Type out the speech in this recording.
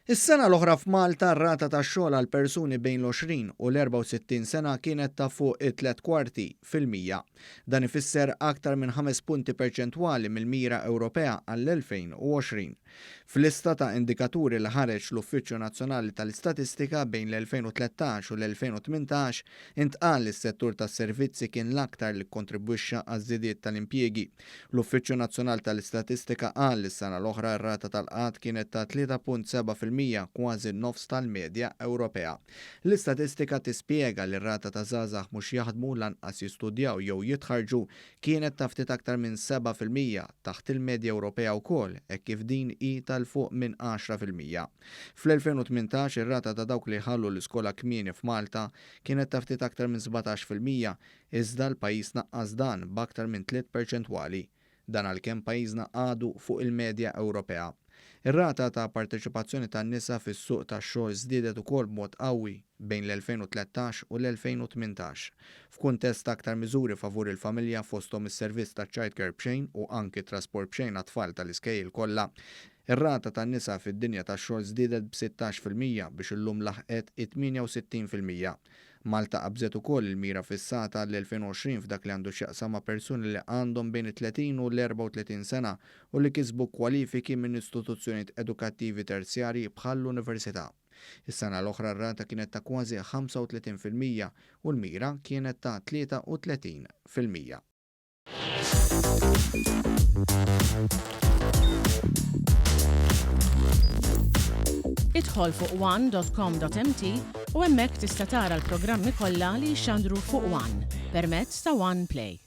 Is-sena l-oħra f'Malta r-rata tax-xogħol għal persuni bejn l-20 u l-64 sena kienet ta' fuq it-3/4%. Dan ifisser aktar minn 5 punti perċentwali mill-mira Ewropea għall-2020. Fl-lista ta' indikaturi li ħareġ l-Uffiċċju Nazzjonali tal-Istatistika bejn l-2013 u l-2018 intqal li s-settur tas-servizzi kien l-aktar li kkontribwixxa għaż-żidiet tal-impjiegi. L-Uffiċċju Nazzjonali tal-Istatistika qal li s-sena l-oħra r-rata tal-qatt kienet ta' 3.7%, kważi n-nofs tal-medja Ewropea. L-istatistika tispjega li r-rata ta' żgħażagħ mhux jaħdmu lanqas jistudjaw jew jitħarġu kienet ta' ftit aktar minn 7% taħt il-medja Ewropea wkoll, hekk kif din hi tal-fuq minn 10%. Fl-2018 ir-rata ta' dawk li ħallu l-iskola kmieni f'Malta kienet ta' ftit aktar minn 17%, iżda l-pajjiż naqqas dan b'aktar minn 3 perċentwali. Dan għalkemm pajjiżna għadu fuq il-medja Ewropea. Ir-rata ta' parteċipazzjoni tan-nisa fis-suq tax-xogħol żdiedet ukoll b'mod qawwi bejn l-2013 u l-2018. F'kuntest aktar miżuri favur il-familja fosthom is-servizz ta' childcare b'xejn u anki trasport b'xejn għat-tfal tal-iskejjel kollha, ir-rata tan-nisa fid-dinja tax-xogħol żdiedet b'16% biex illum laħqet 68%. Malta qabżet ukoll il-mira fissata l-2020 f'dak li għandu x'jaqsam ma' persuni li għandhom bejn it-30 u l-34 sena u li kisbu kwalifiki minn istituzzjonijiet edukattivi terzjarji bħall-università. Is-sena l-oħra r-rata kienet ta' kważi 35% u l-mira kienet ta' 33%. Idħol fuq one.com.mt u hemmhekk tista' tara l-programmi kollha li jxandru fuq One permezz ta' One Play.